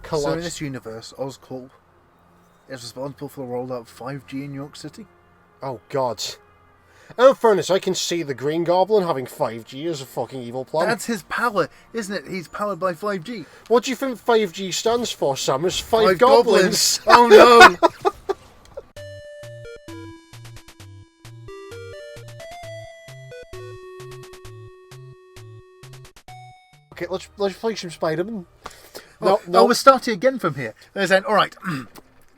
So in this universe, Oscorp is responsible for the rollout of 5G in New York City? Oh, God. In fairness, I can see the Green Goblin having 5G as a fucking evil plan. That's his power, isn't it? He's powered by 5G. What do you think 5G stands for, Sam? It's five goblins. Oh, no! Okay, let's play some Spiderman. No, we're starting again from here. They're saying, alright.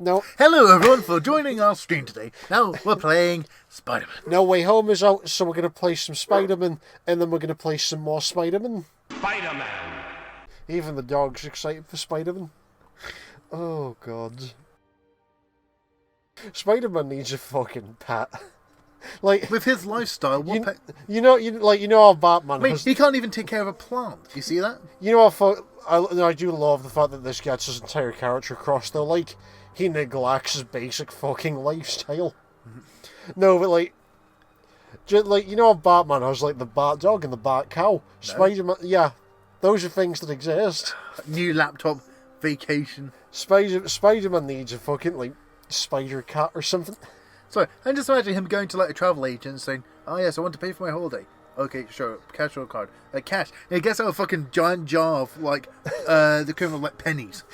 No. Hello everyone for joining our stream today. Now we're playing Spiderman. No Way Home is out, so we're going to play some Spiderman, and then we're going to play some more Spiderman. Spiderman! Even the dog's excited for Spiderman. Oh, God. Spiderman needs a fucking pet. Like, with his lifestyle, you know how Batman. He can't even take care of a plant. You see that? You know how I do love the fact that this gets his entire character across. Though, like, he neglects his basic fucking lifestyle. No, but like, you know how Batman has like the Bat Dog and the Bat Cow. No. Spider-Man, yeah, those are things that exist. New laptop, vacation. Spider-Man needs a fucking like spider cat or something. Sorry, I'm just imagining him going to like a travel agent saying, "Oh yes, I want to pay for my holiday." Okay, sure, cash or card? Cash. And he gets out a fucking giant jar of like the equivalent of like pennies.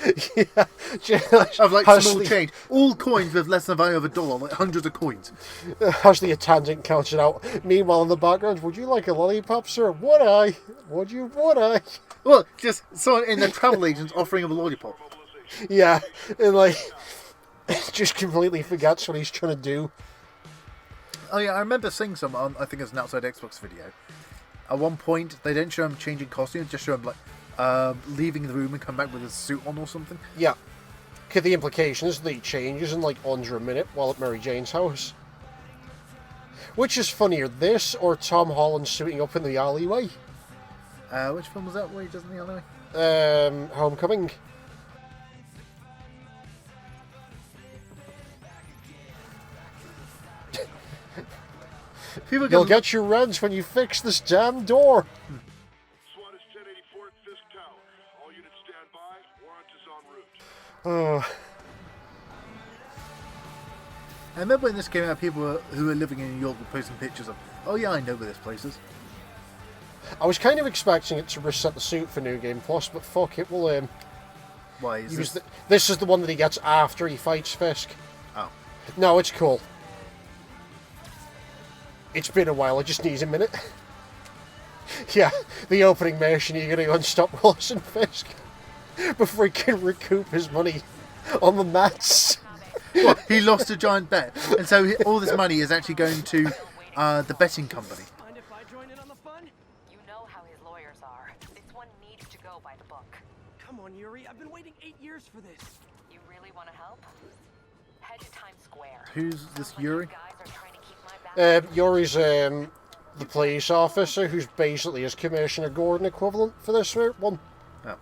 Yeah, of like small change, all coins with less than the value of $1, like hundreds of coins. As the attendant counts it out. Meanwhile, in the background, would you like a lollipop, sir? Would I? Would you? Would I? Well, just someone in the travel agent offering him a lollipop. Yeah, and like. Just completely forgets what he's trying to do. Oh yeah, I remember seeing some on, I think it was an Outside Xbox video. At one point, they didn't show him changing costumes, just show him like leaving the room and come back with his suit on or something. Yeah. Okay, the implication is that he changes in like under a minute while at Mary Jane's house. Which is funnier, this or Tom Holland suiting up in the alleyway? Which film was that where he does in the alleyway? Homecoming. You'll get your rents when you fix this damn door. SWAT is 1084 at Fisk Tower. All units stand by. Warrant is en route. Oh. I remember when this came out, people who were living in New York were posting pictures of, oh yeah, I know where this place is. I was kind of expecting it to reset the suit for New Game Plus, but fuck it, we'll Why is this? This is the one that he gets after he fights Fisk. Oh. No, it's cool. It's been a while, I just need a minute. Yeah, the opening mission, you're going to unstop Wilson Fisk before he can recoup his money on the mats. Well, he lost a giant bet, and so all this money is actually going to the betting company. You know how his lawyers are. This one needs to go by the book. Come on, Yuri. I've been waiting 8 years for this. You really want to help? Head to Times Square. Who's this Yuri? Yuri's the police officer who's basically his Commissioner Gordon equivalent for this one. Oh.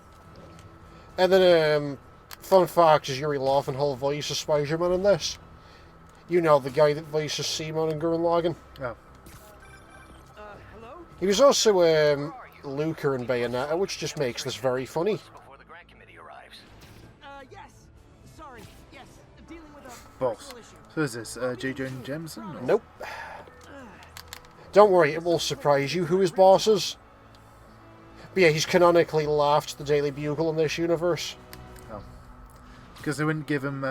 And then, fun fact is Yuri Lovenhull voices Spider-Man in this. You know, the guy that voices Simon and Gurren Lagann. Oh. Hello? He was also Luca in Bayonetta, which just makes this very funny. Before the grant committee arrives. Yes. Sorry. Yes. Dealing with a Boss. personal issue. So is this J. Jonah Jameson? Or? Nope. Don't worry, it will surprise you who his boss is. But yeah, he's canonically laughed the Daily Bugle in this universe. Oh. Because they wouldn't give him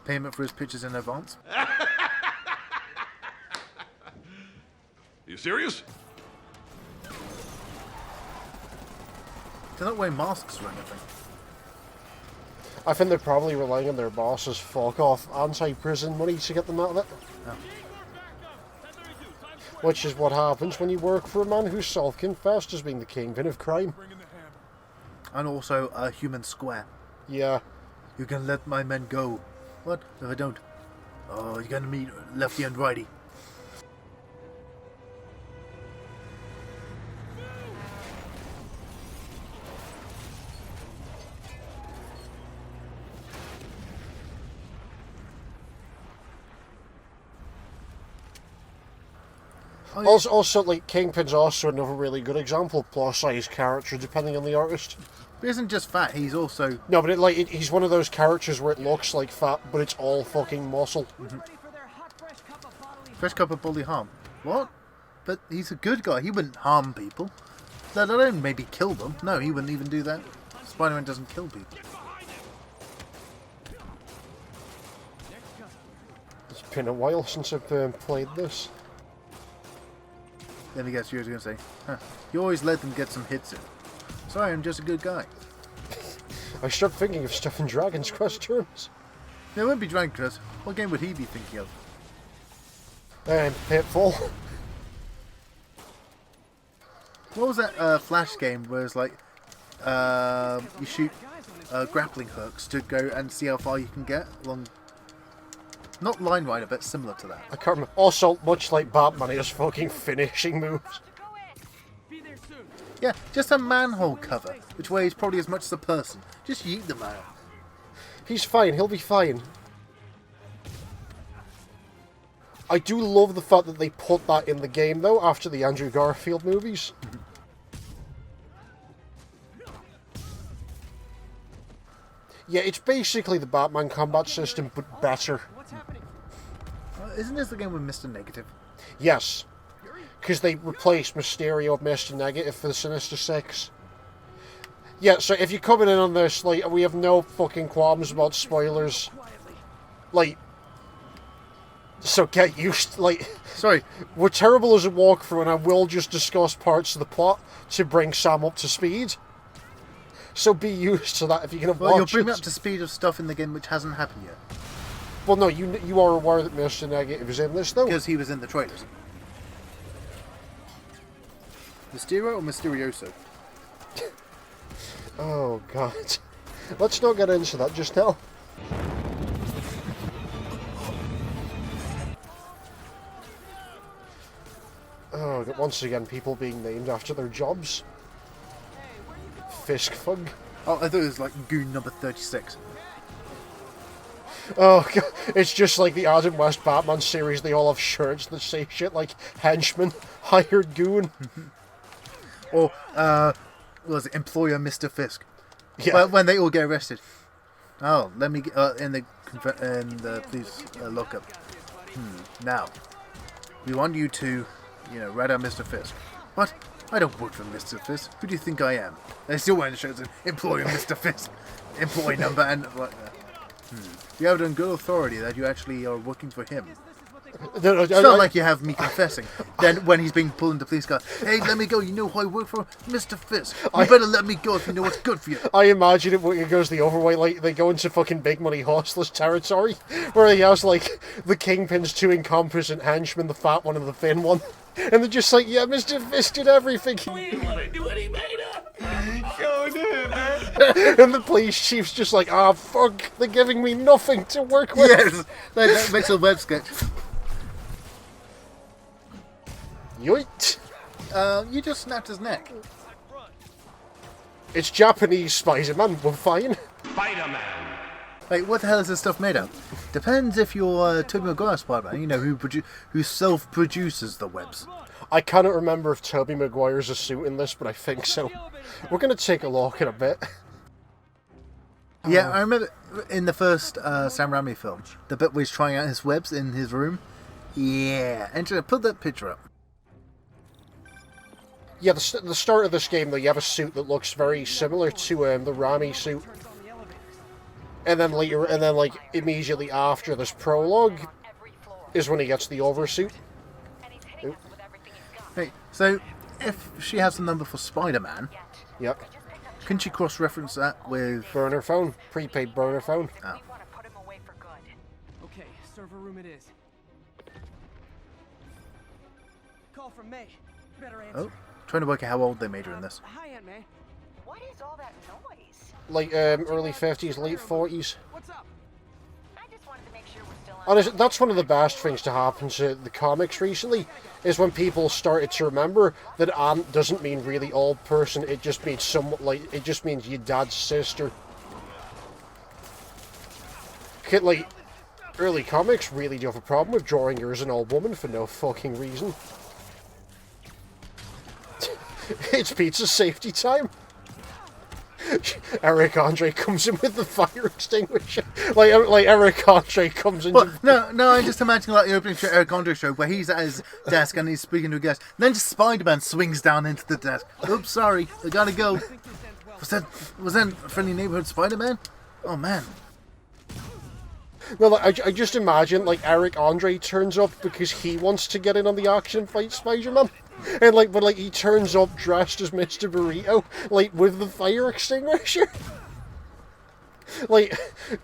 payment for his pictures in advance? You serious? They're not wearing masks or anything. I think they're probably relying on their boss's fuck-off anti-prison money to get them out of it. Oh. Which is what happens when you work for a man who's self-confessed as being the kingpin of crime. And also a human square. Yeah. You can let my men go. What? If I don't? Oh, you're gonna meet lefty and righty. Oh, yeah. Also, like, Kingpin's also another really good example of plus-size character, depending on the artist. He isn't just fat, he's also... No, but he's one of those characters where it looks like fat, but it's all fucking muscle. Ready for their hot, fresh cup of bodily Fresh cup of bully harm. What? But he's a good guy. He wouldn't harm people. Let alone maybe kill them. No, he wouldn't even do that. Spider-Man doesn't kill people. It's been a while since I've played this. Let me guess, you were going to say, huh, you always let them get some hits in. Sorry, I'm just a good guy. I start thinking of stuff in Dragon's Quest terms. There wouldn't be Dragon Quest. What game would he be thinking of? Pitfall. What was that Flash game where it's like, you shoot grappling hooks to go and see how far you can get along... Not Line Rider, but similar to that. I can't remember. Also, much like Batman, he has fucking finishing moves. Be there soon. Yeah, just a manhole cover, which weighs probably as much as a person. Just yeet them out. He's fine, he'll be fine. I do love the fact that they put that in the game, though, after the Andrew Garfield movies. Yeah, it's basically the Batman combat system, but better. What's happening? Isn't this the game with Mr. Negative? Yes. Because they replaced Mysterio with Mr. Negative for the Sinister Six. Yeah, so if you're coming in on this, like, we have no fucking qualms about spoilers. Like, so get used, like... Sorry. We're terrible as a walkthrough, and I will just discuss parts of the plot to bring Sam up to speed. So be used to that if you're going to watch Well, you'll bring me it. up to speed of stuff in the game which hasn't happened yet. Well, no, you are aware that Mr. Negative is in this, though. Because he was in the trailers. Mysterio or Mysterioso? Oh, God. Let's not get into that just now. Oh, once again, people being named after their jobs. Fisk Fug. Oh, I thought it was like Goon number 36. Oh, God. It's just like the Adam West Batman series. They all have shirts that say shit like henchman, hired goon. Or, what was it, employer Mr. Fisk. Yeah. Well, when they all get arrested. Oh, let me get, in the police lockup. Now, we want you to, rat out Mr. Fisk. What? I don't work for Mr. Fisk. Who do you think I am? They still wearing the shirts and employer Mr. Fisk. Employee number and like that. You have it on good authority that you actually are working for him. No, It's not like you have me confessing. Then when he's being pulled into the police car, hey, let me go. You know who I work for? Mr. Fisk. You better let me go if you know what's good for you. I imagine it when it goes the overweight, like they go into fucking big money hostless territory, where he has like the Kingpin's two incompetent henchmen, the fat one and the thin one, and they're just like, yeah, Mr. Fisk did everything. We didn't want to do what he made up. Go do, man. And the police chief's just like, ah, fuck, they're giving me nothing to work with. Yes, that makes a web sketch. Yoit. You just snapped his neck. It's Japanese Spider-Man, we're fine. Spider-Man. Like, what the hell is this stuff made of? Depends if you're Tobey Maguire Spider-Man, who self-produces the webs. I cannot remember if Tobey Maguire's a suit in this, but I think so. We're going to take a look in a bit. Yeah, I remember in the first Sam Raimi film, the bit where he's trying out his webs in his room. Yeah, and put that picture up. Yeah, the start of this game, though, you have a suit that looks very similar to the Raimi suit. And then later, like, immediately after this prologue is when he gets the oversuit. Oop. Hey, so if she has the number for Spider-Man, Yep. couldn't she cross-reference that with... Burner phone. Prepaid burner phone. Oh. Okay, server room it is. Call from May. Better answer. Oh, trying to work out how old they made her in this. Hi, Aunt May. What is all that noise? Like, early 50s, late 40s. What's up? I just wanted to make sure we're still on. Honestly, that's one of the best things to happen to the comics recently, is when people started to remember that aunt doesn't mean really old person, it just means it just means your dad's sister. Like, early comics really do have a problem with drawing her as an old woman for no fucking reason. It's pizza safety time. Eric Andre comes in with the fire extinguisher. Like Eric Andre comes in. Well, no, I just imagine like the opening show, Eric Andre show, where he's at his desk and he's speaking to a guest. And then just Spider-Man swings down into the desk. Oops, sorry, I gotta go. Was that Friendly Neighborhood Spider-Man? Oh man. No, like, I just imagine like Eric Andre turns up because he wants to get in on the action fight Spider-Man. And but he turns up dressed as Mr. Burrito, like with the fire extinguisher. and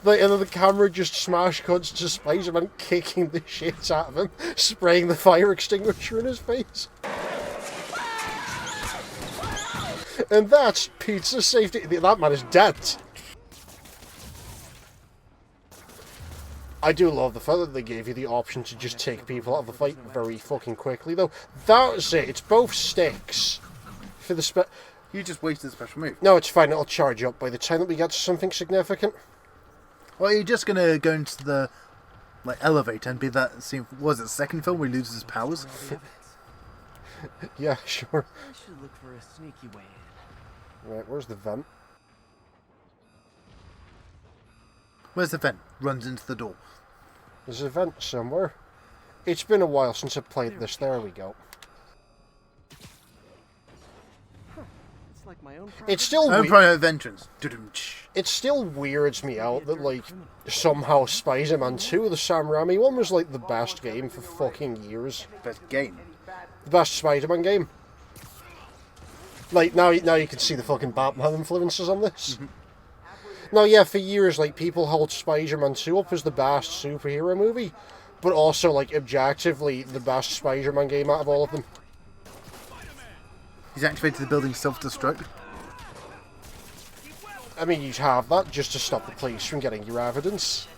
then the camera just smash cuts to Spider-Man kicking the shit out of him, spraying the fire extinguisher in his face. And that's pizza safety. That man is dead. I do love the fact that they gave you the option to just take people out of the fight very fucking quickly, though. That's it. It's both sticks for the You just wasted a special move. No, it's fine. It'll charge up by the time that we get to something significant. Well, you're just gonna go into the elevator and be that scene. Was it the second film where he loses his powers? Yeah, sure. I should look for a sneaky way in. Right, where's the vent? Where's the vent? Runs into the door. There's a vent somewhere. It's been a while since I played this. There we go. It's like my own. It's still Own private entrance. It still weirds me out that somehow Spider-Man 2, the Sam Raimi one, was the best game for fucking years. Best game. The best Spider-Man game. Now you can see the fucking Batman influences on this. Mm-hmm. No, yeah, for years, people hold Spider-Man 2 up as the best superhero movie, but also, objectively, the best Spider-Man game out of all of them. He's activated the building self-destruct. I mean, you'd have that just to stop the police from getting your evidence.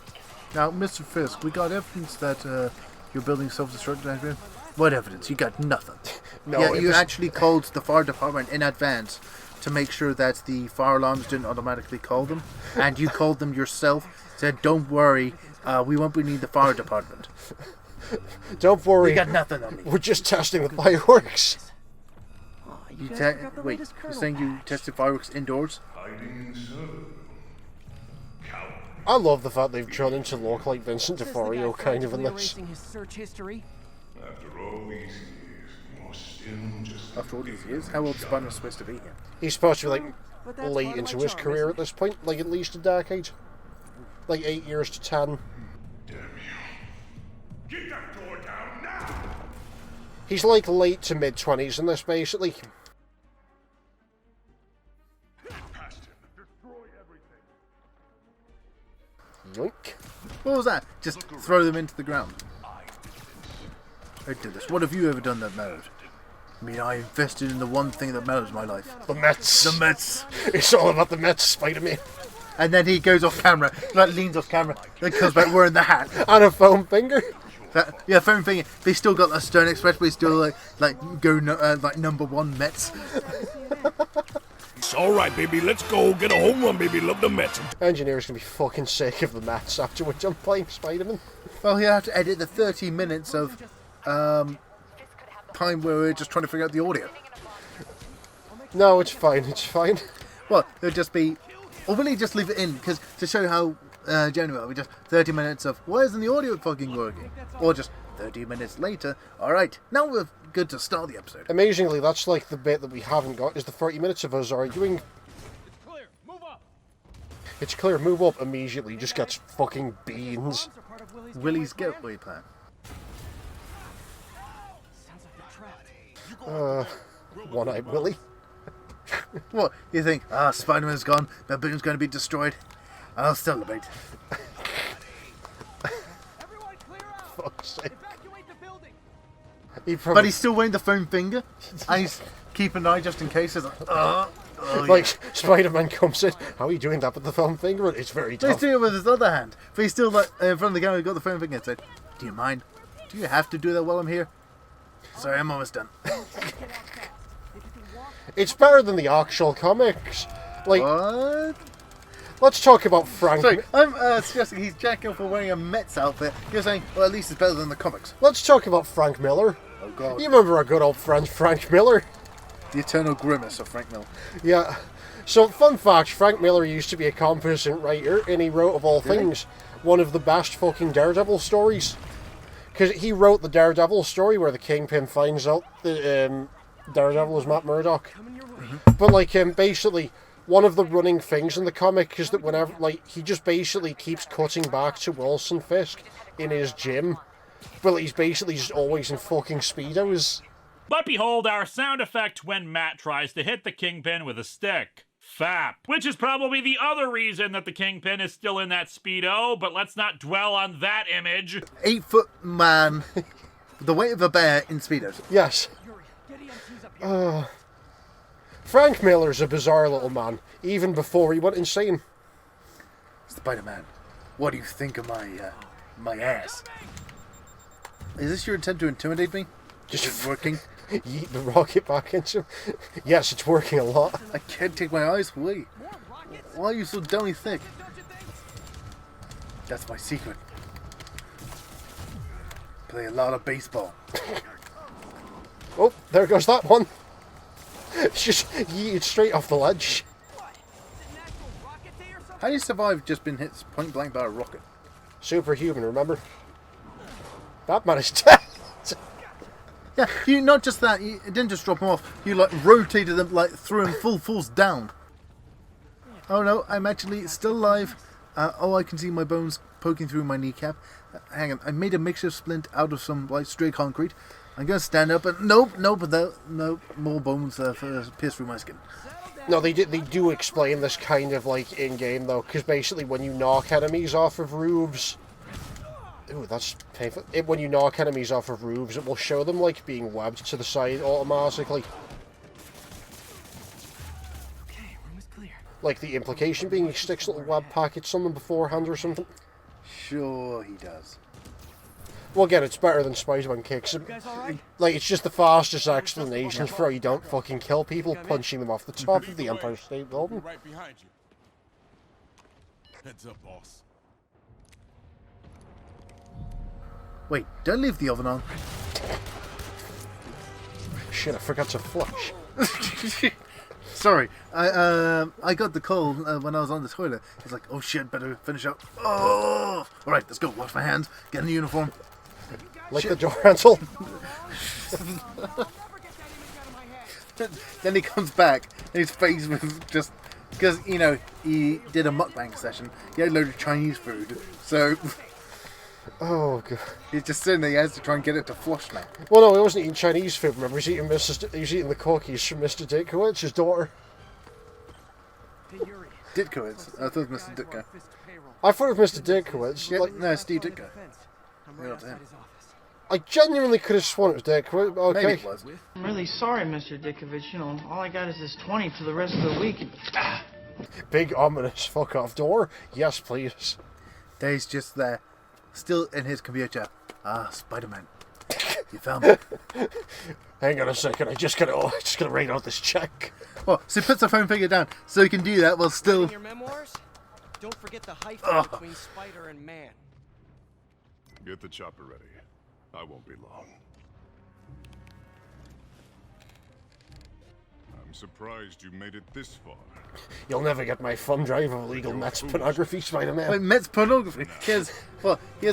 Now, Mr. Fisk, we got evidence that your building self-destruct. What evidence? You got nothing. No, yeah, you actually called the fire department in advance to make sure that the fire alarms didn't automatically call them, and you called them yourself. Said, "Don't worry, we won't need the fire department. Don't worry, We got nothing on me." we're just testing the fireworks." Oh, Wait, you're saying you tested fireworks indoors? I love the fact they've turned him to look like Vincent D'Onofrio kind of in this. Erasing his search history. After all these years, how old is Spider-Man supposed to be here? He's supposed to be But that's late part of into my his charm, career isn't at this point, at least a decade. 8 years to 10. Damn you. Get that door down now! He's late to mid-20s in this, basically. Past him. Destroy everything. Yoink. What was that? Just throw them into the ground. I did this. What have you ever done that mattered? I mean, I invested in the one thing that matters in my life. The Mets. The Mets. It's all about the Mets, Spider-Man. And then he goes off camera, leans off camera, then comes back wearing the hat. And a foam finger. Phone thing. They still got that stern express, but they still number one Mets. All right, baby, let's go. Get a home run, baby. Love the Mets. Engineer's gonna be fucking sick of the Mets after we're done playing Spider-Man. Well, he'll have to edit the 30 minutes of time where we're just trying to figure out the audio. No, it's fine, it's fine. Well, it'll just be... Or will he just leave it in? Because to show how genuine, we just 30 minutes of, why isn't the audio fucking working? Or just 30 minutes later, alright, now we're good to start the episode. Amazingly, that's the bit that we haven't got, is the 30 minutes of us arguing. It's clear. Move up. It's clear, move up immediately, just gets fucking beans. Are part of Willie's Willie's getaway plan. Sounds like a trap. One-eyed Willie. What, you think, Spider-Man's gone, the building's going to be destroyed? I'll celebrate. Everyone clear out. Fuck's sake. Evacuate the building. But he's still wearing the foam finger, and he's keeping an eye just in case. He's Spider-Man comes in, how are you doing that with the foam finger? It's very But he's tough. doing it with his other hand. But he's still in front of the guy who got the foam finger and said, "Do you mind? Do you have to do that while I'm here?" Sorry, I'm almost done. It's better than the actual comics. What? Let's talk about Frank. Sorry, I'm suggesting he's jacking for wearing a Mets outfit. You're saying, well, at least it's better than the comics. Let's talk about Frank Miller. Oh, God. You remember our good old friend Frank Miller? The eternal grimace of Frank Miller. Yeah. So, fun fact, Frank Miller used to be a competent writer, and he wrote, of all things, one of the best fucking Daredevil stories. Because he wrote the Daredevil story where the Kingpin finds out that Daredevil is Matt Murdock. But, like, basically, one of the running things in the comic is that whenever, like, he just basically keeps cutting back to Wilson Fisk in his gym. But he's basically just always in fucking Speedos. But behold our sound effect when Matt tries to hit the Kingpin with a stick. Fap. Which is probably the other reason that the Kingpin is still in that Speedo, but let's not dwell on that image. 8-foot man with the weight of a bear in Speedos. Yes. Frank Miller's a bizarre little man, even before he went insane. Spider-Man, what do you think of my ass? Is this your intent to intimidate me? Just it working? Yeet the rocket back into him. Yes, it's working a lot. I can't take my eyes away. Why are you so downy thick? That's my secret. Play a lot of baseball. Oh, there goes that one. It's just yeeted straight off the ledge. How do you survive just being hit point blank by a rocket? Superhuman, remember? That man is dead. Yeah, you not just that, you didn't just drop him off, you like rotated them, like threw him full force down. Oh no, I'm actually still alive. Oh, I can see my bones poking through my kneecap. Hang on, I made a makeshift splint out of some like stray concrete. I'm gonna stand up and nope, more bones pierce through my skin. No, they do explain this kind of like in game though, because basically when you knock enemies off of roofs. Ooh, that's painful. When you knock enemies off of roofs, it will show them like being webbed to the side automatically. Okay, room is clear. Like the implication being he sticks little web packets on them beforehand or something. Sure he does. Well, again, it's better than Spiderman kicks. Like, it's just the fastest explanation for how you don't fucking kill people punching them off the top of the Empire State Building. Right behind you. Heads up, boss. Wait, don't leave the oven on. Shit, I forgot to flush. Sorry, I got the call when I was on the toilet. It's like, oh shit, better finish up. Oh, all right, let's go. Wash my hands. Get in the uniform. Like the door handle. Then he comes back and his face was just because you know he did a mukbang session. He had a load of Chinese food, so Oh god. he's just sitting there. He has to try and get it to flush now. Well, no, he wasn't eating Chinese food. Remember, he was eating the cookies from Mr. Ditkowitz, his daughter. Ditkowitz. I thought it was Mr. Ditko. I thought it was Mr. Ditkowitz. Yeah, Like, no, Steve Ditko. I'm right outside his office. I genuinely could have sworn it was Ditkowitz. But okay. Maybe it was. I'm really sorry, Mr. Dickovich. You know, all I got is this 20 for the rest of the week. Big ominous fuck off door. Yes, please. Dave's just there, still in his computer. Ah, Spider-Man. You found me. Hang on a second. I just gotta write out this check. Well, so he puts the phone figure down, so he can do that while still. In your memoirs, don't forget the hyphen between spider and man. Get the chopper ready. I won't be long. I'm surprised you made it this far. You'll never get my thumb drive of illegal Mets pornography, Spider-Man. Like Mets pornography. He has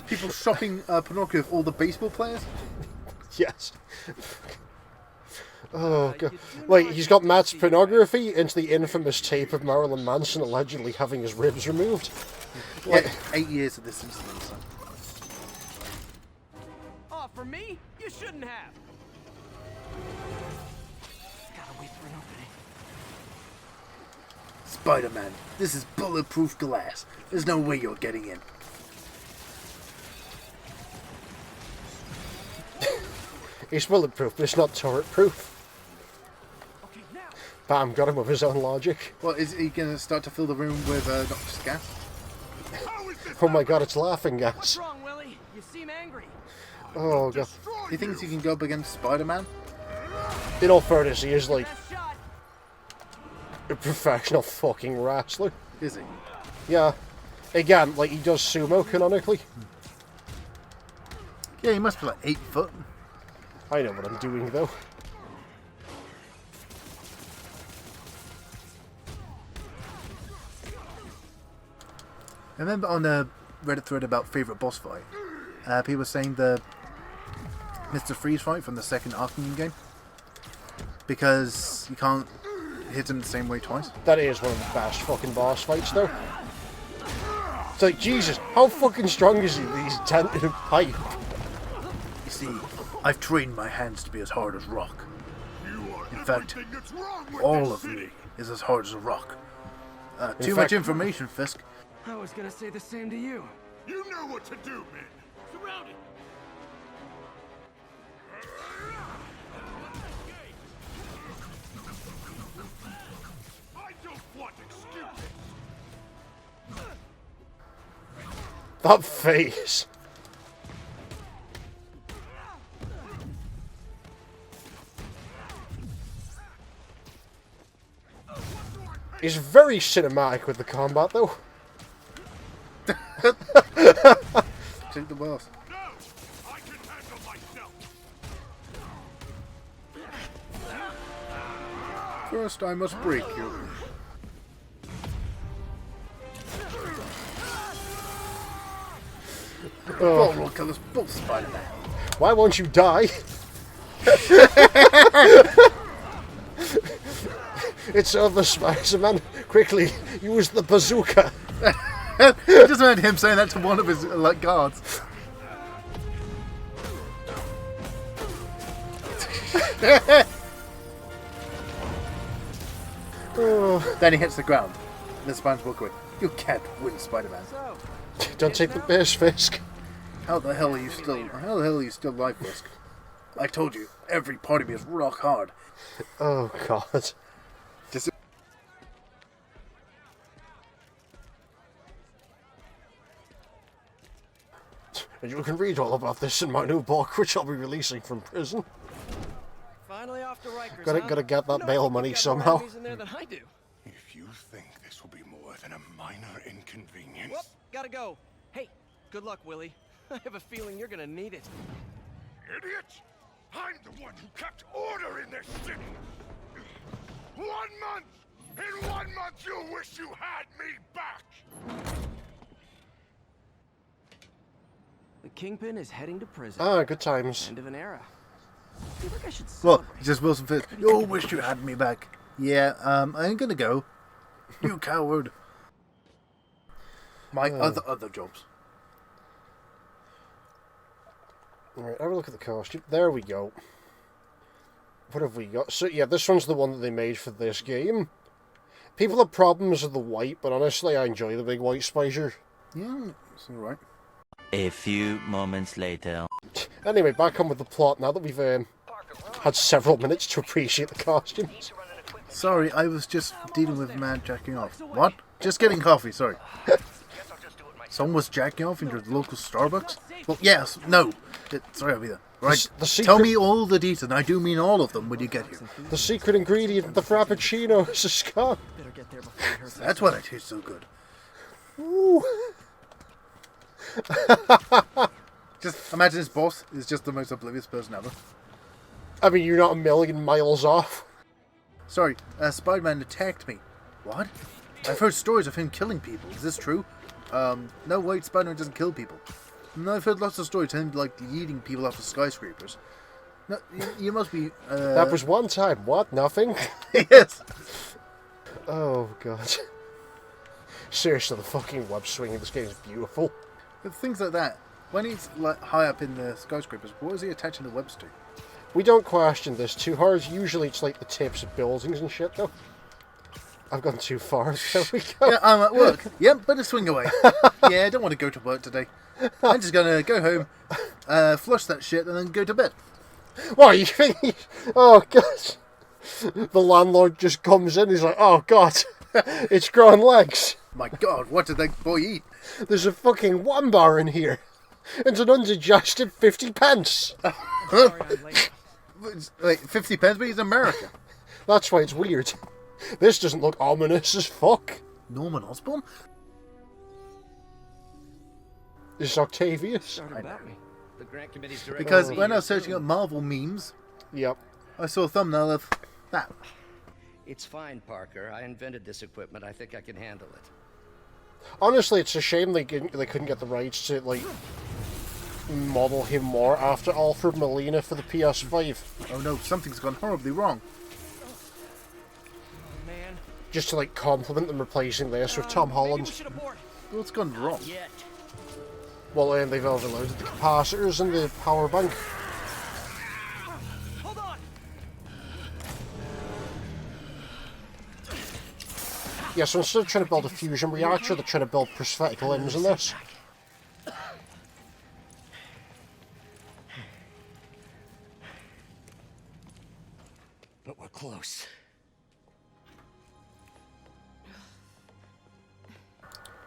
people shopping pornography of all the baseball players. Yes. Oh god. Wait, he's got Matt's pornography into the infamous tape of Marilyn Manson allegedly having his ribs removed. Like 8 years of this incident. So. Oh, for me? You shouldn't have. Gotta wait for an opening. Spider-Man, this is bulletproof glass. There's no way you're getting in. It's bulletproof, but it's not turret-proof. Okay, now. Bam, got him with his own logic. Well, is he going to start to fill the room with noxious gas? Oh my god, it's laughing gas. What's wrong, Willie? You seem angry. Oh god. He thinks he can go up against Spider-Man? In all fairness, he is like Last shot. a professional fucking wrestler. Is he? Yeah. Again, like he does sumo canonically. Yeah, he must be like 8 foot. I know what I'm doing though. I remember on a Reddit thread about favourite boss fight, people were saying the Mr. Freeze fight from the second Arkham game. Because you can't hit him the same way twice. That is one of the best fucking boss fights, though. It's like, Jesus, how fucking strong is he with his dented pipe? You see, I've trained my hands to be as hard as rock. In fact, all of me is as hard as a rock. Too much information, Fisk. I was gonna say the same to you. You know what to do, man. Surrounded. I don't want excuses. That face. He's very cinematic with the combat, though. Take the boss. No, I can handle myself. First, I must break you. Oh. Will kill us both, Spider-Man. Why won't you die? It's other Spider-Man. Quickly, use the bazooka. Just imagine him saying that to one of his guards. Then he hits the ground. The Spider-Man's walk away. You can't win, Spider-Man. Don't take the piss, Fisk. How the hell are you still alive, Fisk? I told you, every part of me is rock hard. Oh, God. Just And you can read all about this in my new book, which I'll be releasing from prison. Finally off to Rikers, Gotta get that bail money somehow. In there than I do. If you think this will be more than a minor inconvenience... Whoop, gotta go. Hey, good luck, Willie. I have a feeling you're gonna need it. Idiot! I'm the one who kept order in this city! 1 month! In 1 month you'll wish you had me back! The Kingpin is heading to prison. Ah, good times. End of an era. I feel like I should well, celebrate. just Wilson Fisk. You wish you had me back. Yeah, I ain't gonna go. You coward. My other jobs. Alright, have a look at the costume. There we go. What have we got? So, yeah, this one's the one that they made for this game. People have problems with the white, but honestly, I enjoy the big white spider. Yeah, it's alright. A few moments later. Anyway, back on with the plot now that we've had several minutes to appreciate the costumes. Sorry, I was just dealing with a man jacking off. What? Just getting coffee, sorry. Someone was jacking off in your local Starbucks? Well, yes, no. Sorry, I'll be there. Right, tell me all the details, and I do mean all of them when you get here. The secret ingredient of the Frappuccino is a scone. That's why I taste so good. Ooh. Just imagine his boss is just the most oblivious person ever. I mean, you're not a million miles off. Sorry, Spider-Man attacked me. What? I've heard stories of him killing people. Is this true? No, wait, Spider-Man doesn't kill people. No, I've heard lots of stories of him, like, yeeting people off of skyscrapers. No, you must be, That was one time. What? Nothing? Yes. Oh, God. Seriously, the fucking web swing in this game is beautiful. But things like that. When he's, like, high up in the skyscrapers, what is he attaching the webs to? We don't question this too hard. Usually it's like the tips of buildings and shit, though. I've gone too far. There we go. Yeah, I'm at work. Yep, better swing away. Yeah, I don't want to go to work today. I'm just going to go home, flush that shit, and then go to bed. What, you think? Oh, God. The landlord just comes in, he's like, oh, God, it's growing legs. My God, what did that boy eat? There's a fucking one-bar in here. It's an undigested 50 pence. Sorry, I'm late. Wait, 50 pence, but he's in America. That's why it's weird. This doesn't look ominous as fuck. Norman Osborn? This is Octavius. Sorry about me. The grant committee's director. Because when I was searching up Marvel memes, Yep. I saw a thumbnail of that. It's fine, Parker. I invented this equipment. I think I can handle it. Honestly, it's a shame they couldn't get the rights to, like, model him more after Alfred Molina for the PS5. Oh no, something's gone horribly wrong. Man. Just to, like, compliment them replacing this with Tom Holland. What's gone wrong? Well, and they've overloaded the capacitors and the power bank. Hold on. Yeah, so instead of trying to build a fusion reactor, they're trying to build prosthetic limbs in this. But we're close.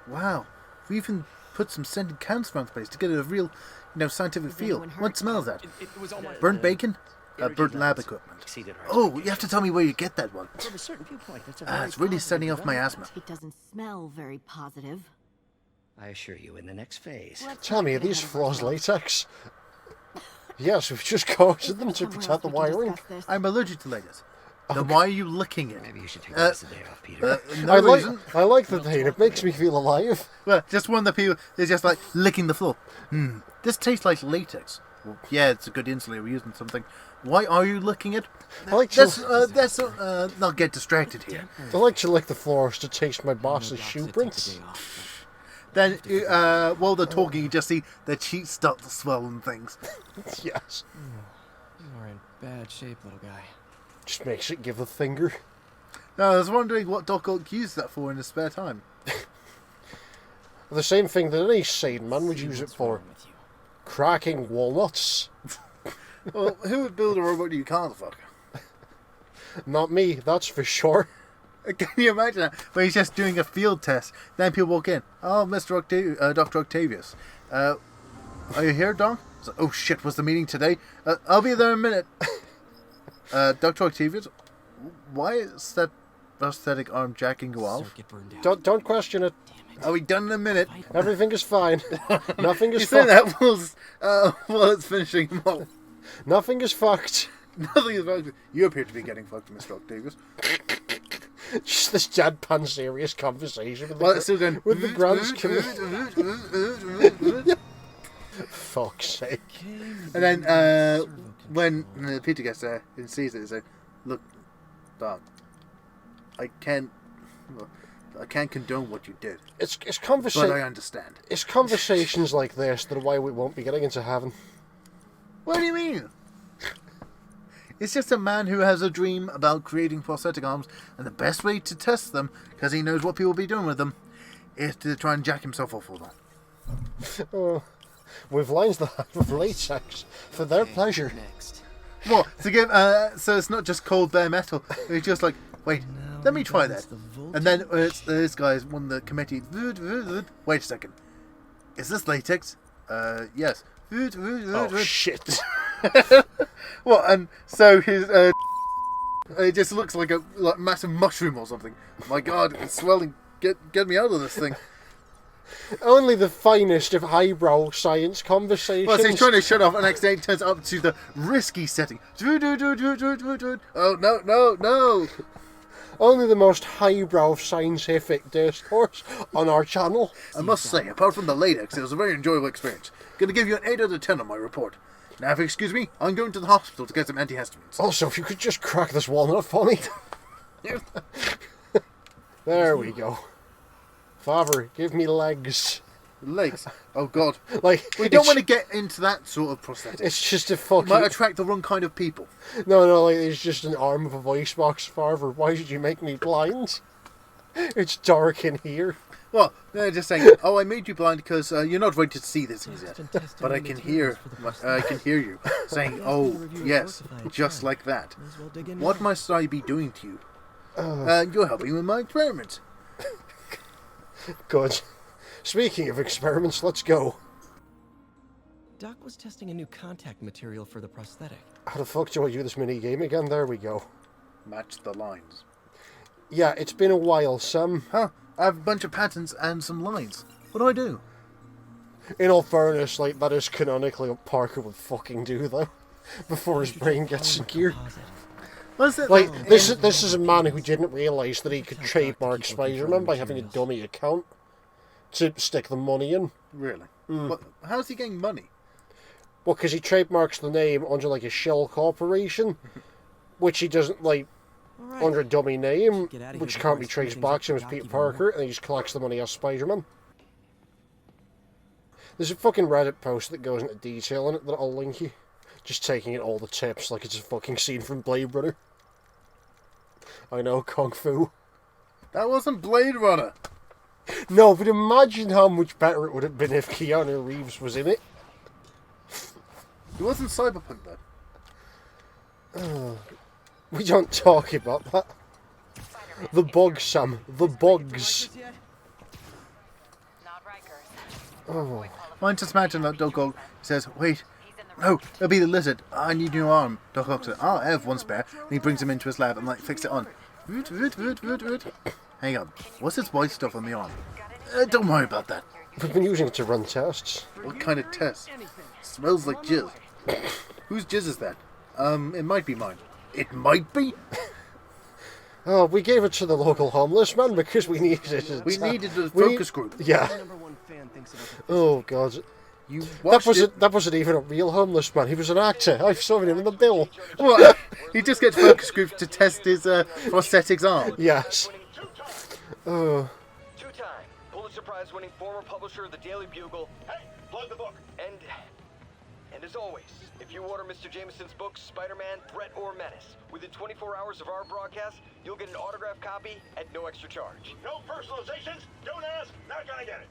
Wow, we even put some scented cans around the place to get a real, scientific feel. What smells that? It was all my Burnt bacon? Burnt lab equipment. Oh, you have to tell me where you get that one. From a certain viewpoint, that's a very It's really setting positive off my asthma. It doesn't smell very positive. I assure you, in the next phase. Tell me, are these flaws latex? Yes, we've just coated them to protect the wiring. I'm allergic to latex. Then why are you licking it? Maybe you should take the rest of the day off, Peter. No reason. I like the pain. It makes me feel alive. Well, just one of the people is just like licking the floor. This tastes like latex. Well, yeah, it's a good insulator. We're using something. Why are you licking it? I like to. Let's not get distracted here. I like to lick the floors to taste my boss's shoe prints. Then, while they're talking, you just see their cheeks start to swell and things. Yes. You are in bad shape, little guy. Just makes it give the finger. No, I was wondering what Doc Ock used that for in his spare time. The same thing that any sane man would use it for. Cracking walnuts. Well, who would build a robot you can't fuck? Not me, that's for sure. Can you imagine that? Where he's just doing a field test. Then people walk in. Oh, Dr. Octavius. Are you here, Doc? So, oh shit, was the meeting today? I'll be there in a minute. Dr. Octavius, why is that prosthetic arm jacking go off? Don't question it. Are we done in a minute? Everything is fine. Nothing is You say fucked. that while it's finishing him off. Nothing is fucked. Nothing is fucked. You appear to be getting fucked, Mr. Octavius. Just this deadpan serious conversation with Well, it's still going with the grants Fuck's sake. And then when Peter gets there and sees it, he says, "Look, Doc, I can't condone what you did. It's But I understand." It's conversations like this that are why we won't be getting into heaven. What do you mean? It's just a man who has a dream about creating prosthetic arms, and the best way to test them, because he knows what people will be doing with them, is to try and jack himself off with them. Oh, with lines that have latex for their pleasure. Next. What? To give, so it's not just cold bare metal. It's just like, wait, let me try that. And then this guy's one of the committee. Wait a second. Is this latex? Yes. Oh, shit. What? And so his it just looks like a massive mushroom or something. My God, it's swelling. Get me out of this thing. Only the finest of highbrow science conversations. Well, so he's trying to shut off and accidentally turns up to the risky setting. Oh, no. Only the most highbrow scientific discourse on our channel. I must say, apart from the latex, it was a very enjoyable experience. Gonna give you an 8 out of 10 on my report. Now, if you excuse me, I'm going to the hospital to get some antihistamines. Also, if you could just crack this walnut for me. There we go. Father, give me legs. Legs? Oh, God. Like, we don't want to get into that sort of prosthetic. It's just a fucking... Might attract the wrong kind of people. No, like, it's just an arm with a voice box. Father, why did you make me blind? It's dark in here. Well, they're just saying, oh, I made you blind because you're not ready to see this yet. But I can hear you saying, oh, yes, just like that. What must I be doing to you? You're helping with my experiment. Good. Speaking of experiments, let's go. Doc was testing a new contact material for the prosthetic. How the fuck do I do this mini game again? There we go. Match the lines. Yeah, it's been a while, Sam. Huh? I have a bunch of patterns and some lines. What do I do? In all fairness, like, that is canonically what Parker would fucking do, though. Before his brain gets in gear. What's it like? This is a man who didn't realise that he could trademark Spiderman by having a dummy account. to stick the money in. Really? But how's he getting money? Well, because he trademarks the name under like a shell corporation, which he doesn't like under a dummy name, which can't be traced back to him as Peter Parker, and he just collects the money as Spider-Man. There's a fucking Reddit post that goes into detail in it that I'll link you. Just taking in all the tips like it's a fucking scene from Blade Runner. I know, Kung Fu. That wasn't Blade Runner. No, but imagine how much better it would have been if Keanu Reeves was in it. He wasn't Cyberpunk then. We don't talk about that. The bugs, Sam. The bugs. Oh. I just imagine that Doc Ock says, wait, no, it'll be the lizard. I need a new arm. Doc Ock says, oh, I have one spare. And he brings him into his lab and like fix it on. Hang on, what's this white stuff on the arm? Don't worry about that. We've been using it to run tests. What kind of tests? Smells like jizz. Whose jizz is that? It might be mine. It might be? Oh, we gave it to the local homeless man because we needed it. We needed a focus group. Yeah. Oh, God. You watched that wasn't even a real homeless man. He was an actor. I saw him in the bill. What? He just gets focus groups to test his prosthetics arm. Yes. Oh. Two-time Pulitzer Prize-winning former publisher of the Daily Bugle. Hey, plug the book. And as always, if you order Mr. Jameson's books, Spider-Man, Threat, or Menace, within 24 hours of our broadcast, you'll get an autographed copy at no extra charge. No personalizations. Don't ask. Not gonna get it.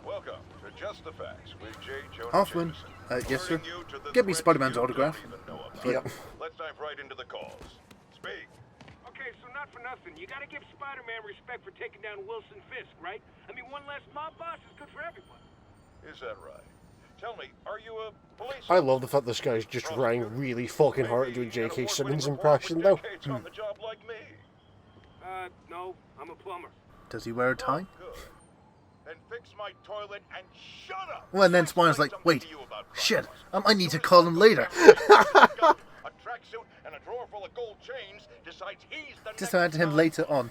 Welcome to Just the Facts with J. Jonah Hoffman, Jameson. yes sir. Get me Spider-Man's autograph. Yep. Let's dive right into the calls. Speak. Okay, so not for nothing. You gotta give Spider-Man respect for taking down Wilson Fisk, right? I mean, one less mob boss is good for everyone. Is that right? Tell me, are you a police? I love the fact this guy's just rang really fucking hard doing J.K. Simmons' impression, though. On the job like me. No, I'm a plumber. Does he wear a tie? Good. Then fix my toilet and shut up. Well, and then Spider's like, wait, shit, I need to call him later. A tracksuit and a drawer full of gold chains decides he's the Just imagine him later on,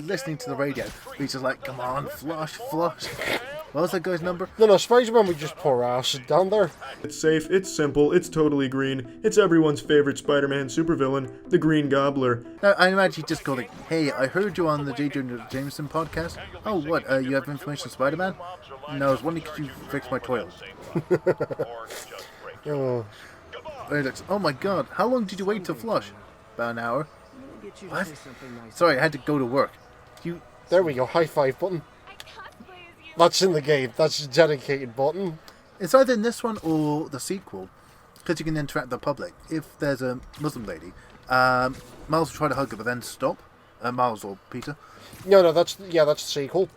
listening to the radio. He's just like, come on, flush. What was that guy's number? No, Spider-Man would just pour acid down there. It's safe, it's simple, it's totally green. It's everyone's favorite Spider-Man supervillain, the Green Gobbler. Now, I imagine he just go like, hey, I heard you on the J. Jonah Jameson podcast. Oh, what, you have information on Spider-Man? No, I was wondering, could you fix my toilet? Oh. Oh my god, how long did you wait to flush? About an hour. What? Sorry, I had to go to work. There we go, high five button. That's in the game, that's a dedicated button. It's either in this one or the sequel, because you can interact with the public. If there's a Muslim lady, Miles will try to hug her, but then stop. Miles or Peter. No, that's the sequel.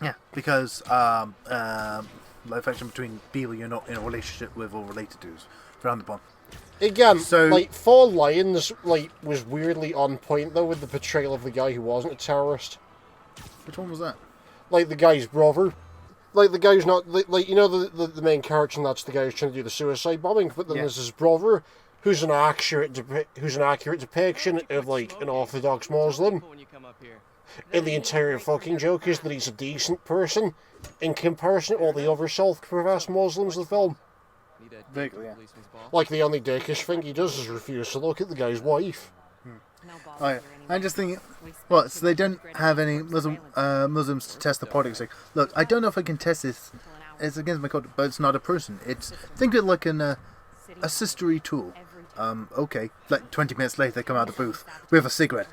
Yeah, because life action between people you're not in a relationship with or related to is frowned upon. Again, so, like, Four Lions, like, was weirdly on point, though, with the portrayal of the guy who wasn't a terrorist. Which one was that? Like, the guy's brother. Like, the guy's not... Like, you know, the main character, and that's the guy who's trying to do the suicide bombing, but then there's his brother, who's an accurate depiction of, like, an Orthodox Muslim. And the entire fucking joke is that he's a decent person in comparison to all the other self-professed Muslims in the film. Vaguely, yeah. Like, the only dickish thing he does is refuse to look at the guy's wife. Oh, yeah. I'm just thinking, what, so they don't have any Muslims to test the product. Like, look, I don't know if I can test this. It's against my code, but it's not a person. Think of it like a sistery tool. Okay. Like 20 minutes later, they come out of the booth with a cigarette.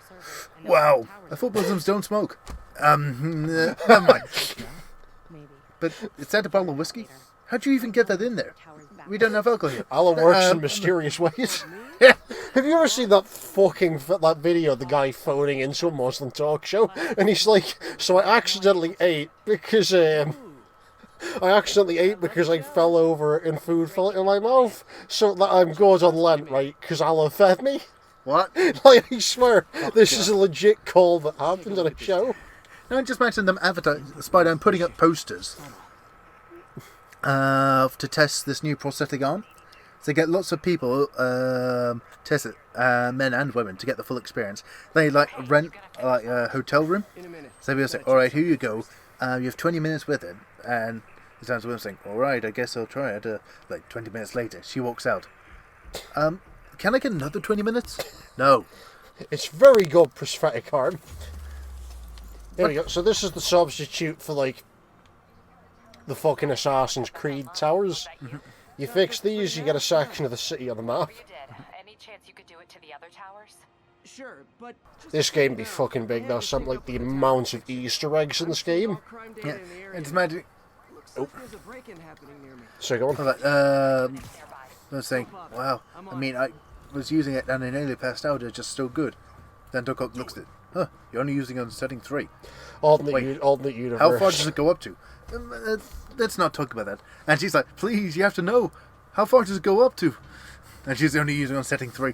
Wow. I thought Muslims don't smoke. Never mind. But is that a bottle of whiskey? How'd you even get that in there? We don't have alcohol here. Alan works in mysterious ways. Have you ever seen that video of the guy phoning into a Muslim talk show? And he's like, so I accidentally ate because I fell over and food fell into my mouth. So that I'm good on Lent, right? Because Allah fed me. What? Like, I swear, this is a legit call that happened on a show. No, just imagine them Spider-Man putting up posters to test this new prosthetic arm. So get lots of people test it, men and women, to get the full experience. They like rent like a hotel room. So people say, "All right, here you go. You have 20 minutes with it." And it sounds woman saying, "All right, I guess I'll try it." Like 20 minutes later, she walks out. Can I get another 20 minutes? No. It's very good prosthetic arm. There we go. So this is the substitute for like the fucking Assassin's Creed towers. You fix these, you get a section of the city on the map. Any chance you could do it to the other towers? Sure, but This game be fucking big though. Something like the amount of Easter eggs in this game. Yeah, it's magic. Oh. There's a break-in happening near me. So go on. I was saying, wow. I mean, I was using it and I nearly passed out. It's just so good. Then Doc Ock looks at it. Huh? You're only using it on setting 3. Alternate universe. How far does it go up to? Let's not talk about that. And she's like, please, you have to know. How far does it go up to? And she's only using it on setting 3.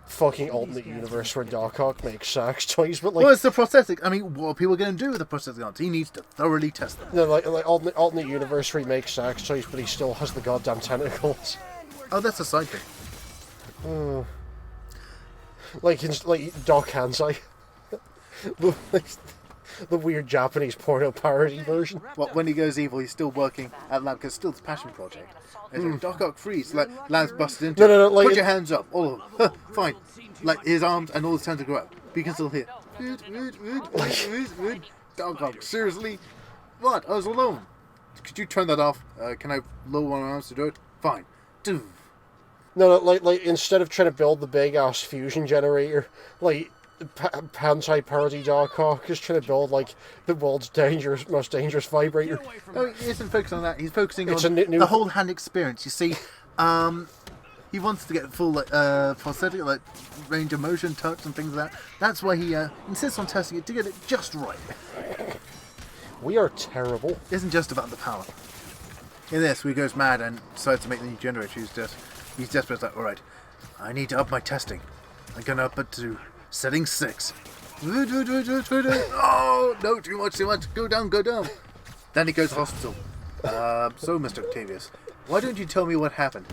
Fucking alternate universe where Doc Ock makes sex toys, but like... Well, it's the prosthetic. I mean, what are people going to do with the prosthetic arms? He needs to thoroughly test them. No, like alternate universe where he makes sex toys, but he still has the goddamn tentacles. Oh, that's a side thing. Like Doc Hansai. The weird Japanese porno parody version. What, when he goes evil, he's still working at lab because it's still his passion project. And Doc Ock freeze, like lab's busted into. No, like put your hands up, all of them. Fine. Like his arms and all his tentacles go up. But you can still hear. Doc Ock, seriously? What? I was alone. Could you turn that off? Can I lower my arms to do it? Fine. Do. No, like instead of trying to build the big ass fusion generator, like Pansai parody Doc Ock is trying to build like the world's most dangerous vibrator. No, he isn't focusing on that. He's focusing on new the whole hand experience. You see, he wants to get full prosthetic, like range of motion, touch, and things like that. That's why he insists on testing it to get it just right. We are terrible. It isn't just about the power. In this, he goes mad and decides to make the new generator. He's desperate. Like, all right, I need to up my testing. I'm gonna up it to setting 6. Oh no, too much. Go down. Then he goes to hospital. So, Mr. Octavius, why don't you tell me what happened?